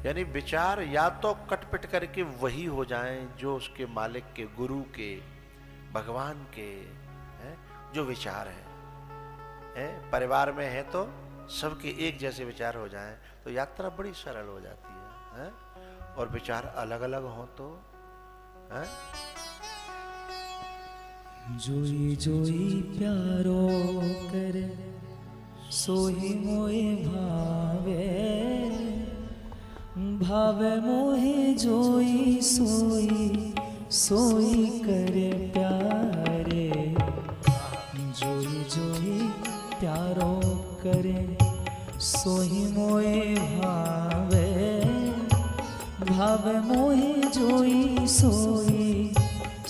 यानी विचार या तो कटपिट करके वही हो जाएं जो उसके मालिक के, गुरु के, भगवान के जो विचार है। परिवार में है तो सबके एक जैसे विचार हो जाएं तो यात्रा बड़ी सरल हो जाती है? और विचार अलग अलग हो तो जोई जोई प्यारो करे सोही मोए भावे, भावे मोहे जोई सोई सोई करे प्यारे। जोई जोई प्यारो करे सोही मोए भावे, भावे मोहे जोई सोई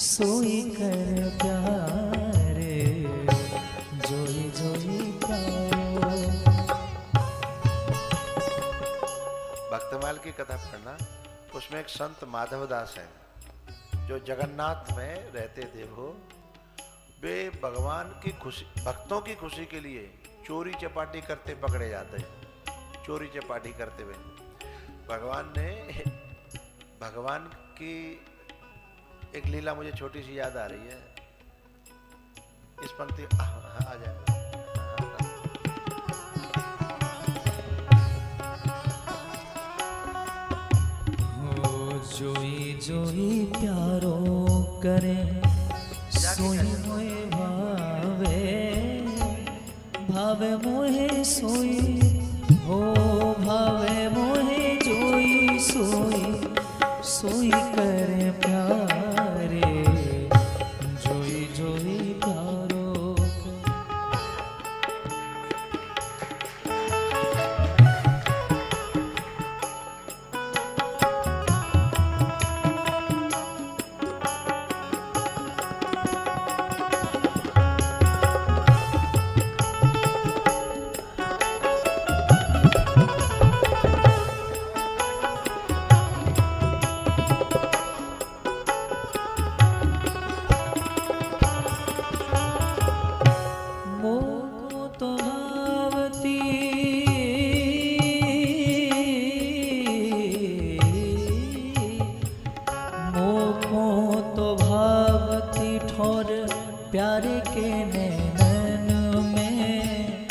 सोई कर प्यारे। जोई जोई प्यारो। भक्तमाल की कथा पढ़ना, उसमें एक संत माधव दास है जो जगन्नाथ में रहते थे। वे भगवान की खुशी, भक्तों की खुशी के लिए चोरी चपाटी करते पकड़े जाते हैं। चोरी चपाटी करते हुए भगवान की एक लीला मुझे छोटी सी याद आ रही है। इस पंक्ति आ जाएगा। हो जोई जोई प्यारो करे सोई मोए भावे, भावे मोहे सोई हो, भावे मोहे जोई सोई सोई करे प्यारे। जोई जोई प्यारो। प्यारे के नैनन में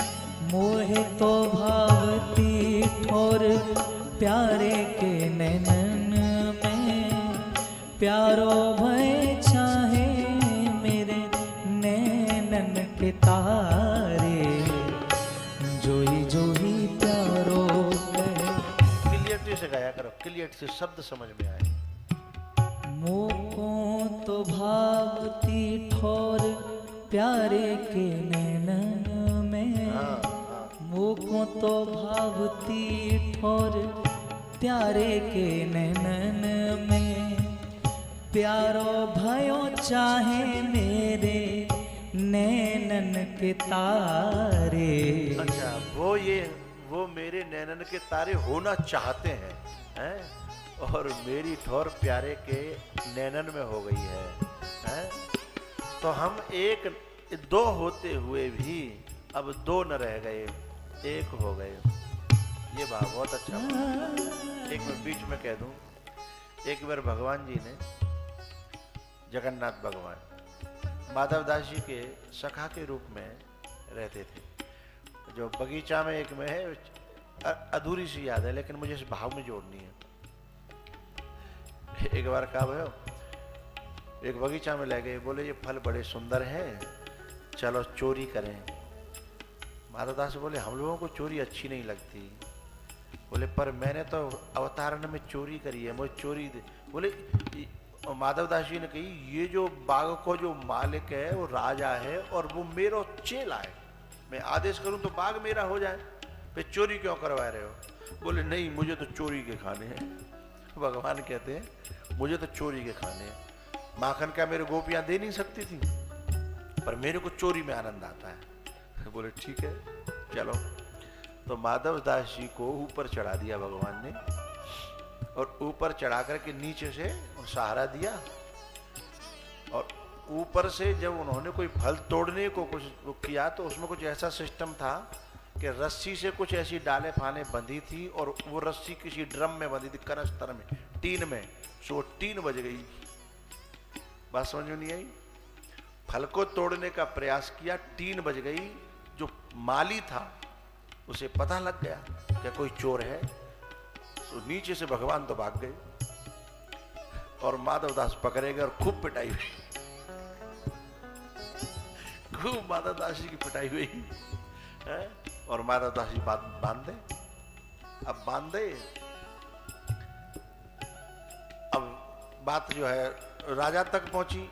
मोहे तो भावती ठोर, प्यारे के नैनन में प्यारो भय चाहे मेरे नैनन के तारे। जोई जोई प्यारो। क्लियरिटी से गाया करो, क्लियरिटी से शब्द समझ में आए। मोको तो भावती ठोर प्यारे के नैनन में, मोको तो भावती ठोर प्यारे के नैनन में प्यारो भयो चाहे मेरे नैनन के तारे। अच्छा, वो मेरे नैनन के तारे होना चाहते हैं? और मेरी ठोर प्यारे के नैनन में हो गई है? तो हम दो होते हुए भी अब दो न रह गए, एक हो गए। ये बात बहुत अच्छा बात। एक मैं बीच में कह दूं, एक बार भगवान जी ने, जगन्नाथ भगवान माधव दास जी के सखा के रूप में रहते थे। जो बगीचा में एक में है, अधूरी सी याद है लेकिन मुझे इस भाव में जोड़नी है। एक बार कहा भयो, एक बगीचा में ले गए, बोले ये फल बड़े सुंदर हैं, चलो चोरी करें। माधवदास बोले हम लोगों को चोरी अच्छी नहीं लगती। बोले पर मैंने तो अवतारण में चोरी करी है, मुझे चोरी दे। बोले माधवदास जी ने कही ये जो बाग को जो मालिक है वो राजा है और वो मेरा चेला है, मैं आदेश करूं तो बाग मेरा हो जाए, फिर चोरी क्यों करवा रहे हो? बोले नहीं मुझे तो चोरी के खाने हैं। भगवान कहते हैं मुझे तो चोरी के खाने हैं। माखन क्या मेरे गोपियां दे नहीं सकती थी, पर मेरे को चोरी में आनंद आता है। बोले ठीक है चलो। तो माधव दास जी को ऊपर चढ़ा दिया भगवान ने, और ऊपर चढ़ा करके नीचे से सहारा दिया, और ऊपर से जब उन्होंने कोई फल तोड़ने को कुछ किया तो उसमें कुछ ऐसा सिस्टम था कि रस्सी से कुछ ऐसी डाले फाने बंधी थी और वो रस्सी किसी ड्रम में बंधी थी, कनस्तर में, टीन में। सो टीन बज गई। बात समझ में नहीं आई? फल को तोड़ने का प्रयास किया, टीन बज गई। जो माली था उसे पता लग गया कि कोई चोर है, तो नीचे से भगवान तो भाग गए और माधवदास पकड़े गए और खूब पिटाई हुई। खूब माधवदास जी की पिटाई हुई है? और माधवदास जी बांधे। अब बांधे, अब बात जो है राजा तक पहुंची।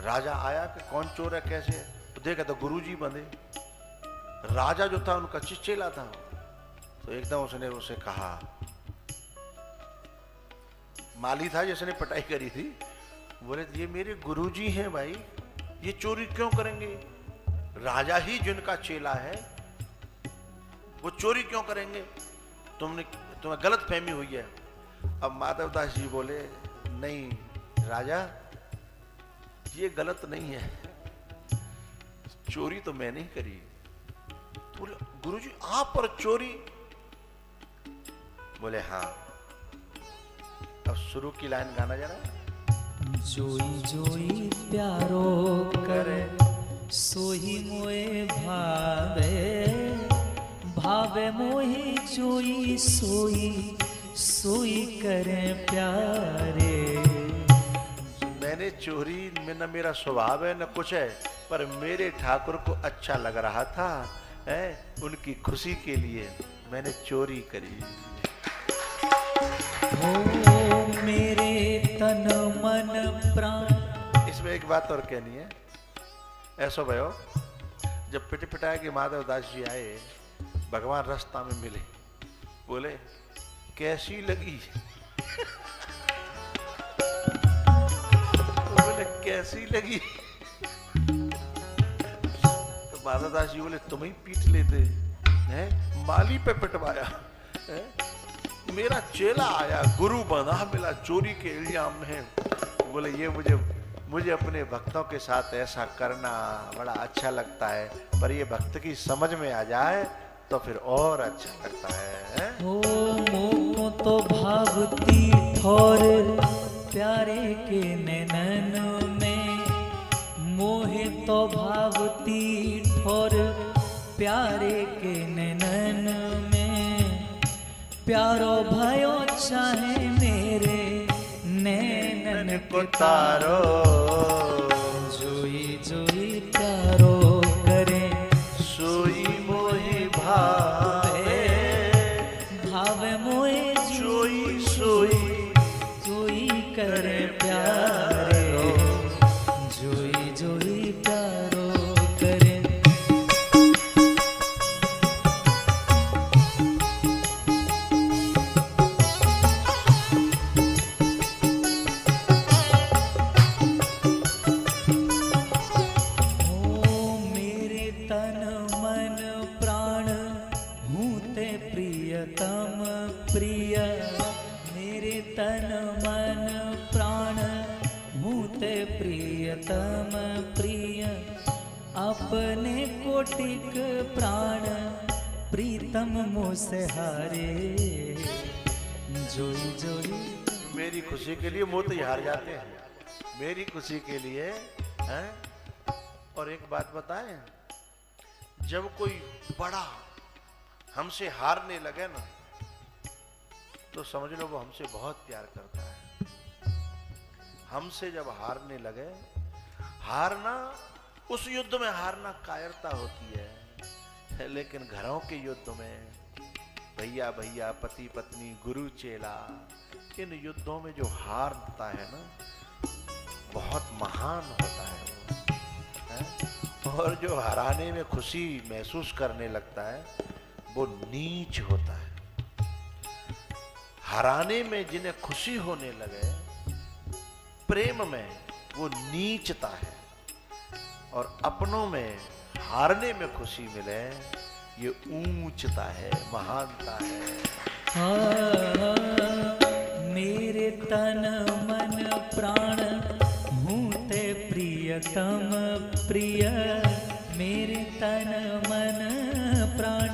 राजा आया कि कौन चोर है, कैसे है? तो देखा तो गुरुजी बंधे। राजा जो था उनका चिचेला था, तो एकदम उसने उसे कहा, माली था जिसने पिटाई करी थी, बोले ये मेरे गुरुजी हैं भाई, ये चोरी क्यों करेंगे? राजा ही जिनका चेला है वो चोरी क्यों करेंगे? तुम्हें गलत फहमी हुई है। अब माधवदास जी बोले, नहीं राजा, ये गलत नहीं है, चोरी तो मैं नहीं करी। बोले गुरुजी आप पर चोरी? बोले हाँ। अब शुरू की लाइन गाना जरा। जोई जोई प्यारो करे सोही मोए भावे, भावे मोहि जोई सोई सोई करे प्यारे। मैंने चोरी में न मेरा स्वभाव है न कुछ है, पर मेरे ठाकुर को अच्छा लग रहा था, है उनकी खुशी के लिए मैंने चोरी करी। ओ मेरे तन मन प्राण। इसमें एक बात और कहनी है। ऐसा भयो, जब पिट पिटाए के माधवदास जी आए, भगवान रास्ता में मिले, बोले कैसी लगी? बोले कैसी लगी? तो माधवदास जी बोले तुम ही पीट लेते हैं, माली पे पिटवाया है? मेरा चेला आया, गुरु बना मिला, चोरी के इल्जाम में। बोले ये मुझे अपने भक्तों के साथ ऐसा करना बड़ा अच्छा लगता है, पर ये भक्त की समझ में आ जाए तो फिर और अच्छा लगता है। ओ मोह तो भावती ठोर प्यारे के नैनन में, मोहे तो भावती ठोर प्यारे के नैनन में, प्यारो भयो चाहे मेरे नैनन को तारो। जोई जोई प्यारो करे सोई मोहि भावे, भावे मोए जोई सोई जोई करे प्यारे। जोई जोई प्यारो करे। प्रिय मेरे तन मन प्राण हूँ ते प्रियतम प्रिय, अपने कोटिक प्राण प्रीतम मोसे हारे। जोई जोई मेरी खुशी के लिए मोती हार जाते हैं, मेरी खुशी के लिए हैं? और एक बात बताएं, जब कोई बड़ा हमसे हारने लगे ना, तो समझ लो वो हमसे बहुत प्यार करता है। हमसे जब हारने लगे, हारना उस युद्ध में हारना कायरता होती है, लेकिन घरों के युद्ध में भैया भैया, पति पत्नी, गुरु चेला, इन युद्धों में जो हारता है ना, बहुत महान होता है वो, है? और जो हराने में खुशी महसूस करने लगता है वो नीच होता है। हराने में जिन्हें खुशी होने लगे, प्रेम में, वो नीचता है। और अपनों में हारने में खुशी मिले, ये ऊंचता है, महानता है। मेरे तन मन प्राण हूँ ते प्रियतम प्रिय, मेरे तन मन प्राण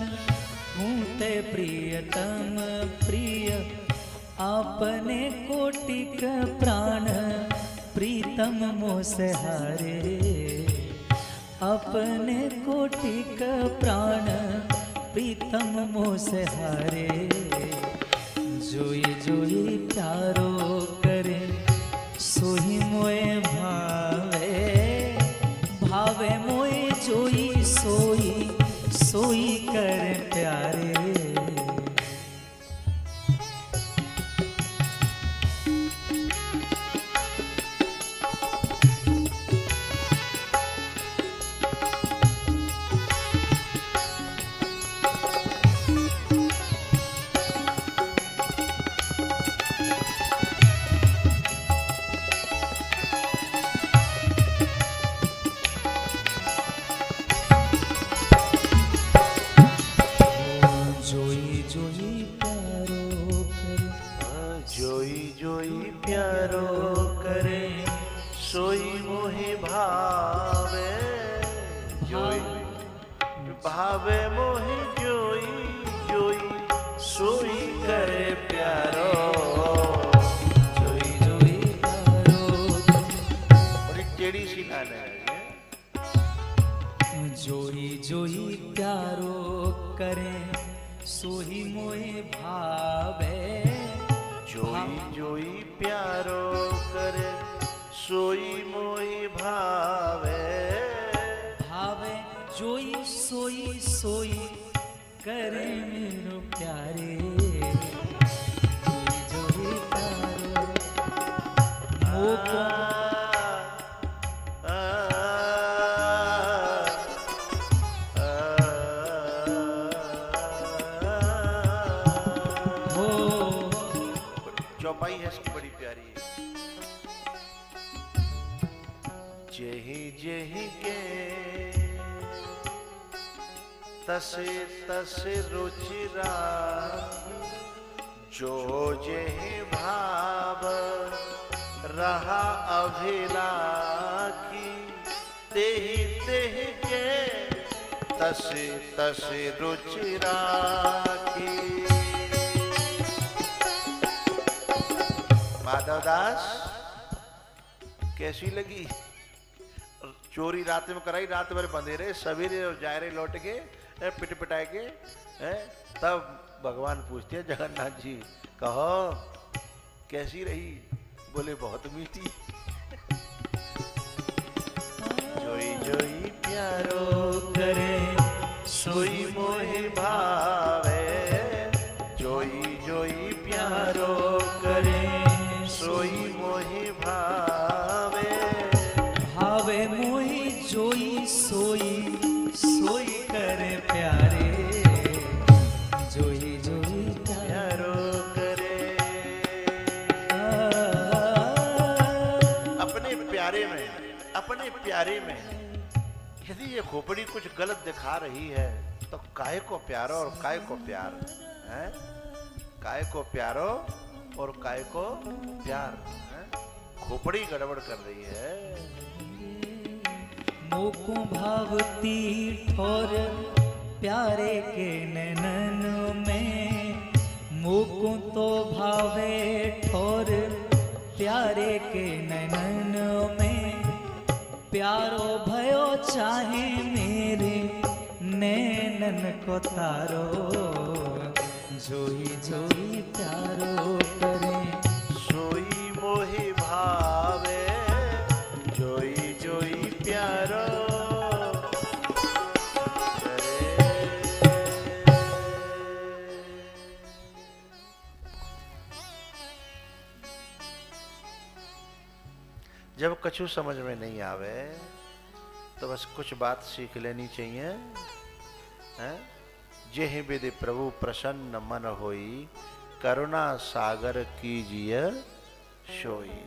हूँ ते प्रियतम प्रिय आपने कोटिक प्राण प्रीतम मोस हारे अपने कोटिक प्राण प्रीतम मोस हारे जोई जोई प्यारो करे सोही मोए भावे भावे मोए जोई सोई सोई कर प्यारे भावे मोहि जोई जोई सोई करे प्यारो जोई जोई प्यारो बड़ी टेढ़ी सी लाइन है जोई जोई प्यारो करे सोही मोहे भावे जोई जोई प्यारो करे सोई मोहि भावे भावे जोई सोई सोई करे मेरो प्यारे जोई जोई प्यारो मोको चौपाई है इसकी बड़ी प्यारी। जेहि जेहि के तसे तसे रुचिरा जो जेहि भाव रहा अभिलाखी तेहि तेहि के तसे तसे रुचिरा की। माधवदास कैसी लगी? चोरी रात में कराई, रात भर बंधे रहे, सवेरे जा रहे लौट के पिट पिटाए के तब भगवान पूछते हैं जगन्नाथ जी कहो कैसी रही? बोले बहुत मीठी। जोई जोई प्यारो करे सोई मोहि भावे जोई जोई प्यारो करे सोई मोहि भावे भावे मोहि जोई सोई सोई करे प्यारे जोई जोई प्यारो करे। अपने प्यारे में यदि ये खोपड़ी कुछ गलत दिखा रही है तो काय को प्यारो और काय को प्यार है? काय को प्यारो और काय को प्यार है? खोपड़ी गड़बड़ कर रही है। मोको भावती ठोर प्यारे के नैनन में मोको तो भावे ठोर प्यारे के नैनन में प्यारो भयो चाहे मेरे नैनन को तारो जोई जोई प्यारो करे सोई मोहि भावे जोई जोई प्यारो करे। जब कछु समझ में नहीं आवे तो बस कुछ बात सीख लेनी चाहिए हैं? जेहि विधि प्रभु प्रसन्न मन होई करुणा सागर कीजिए सोई।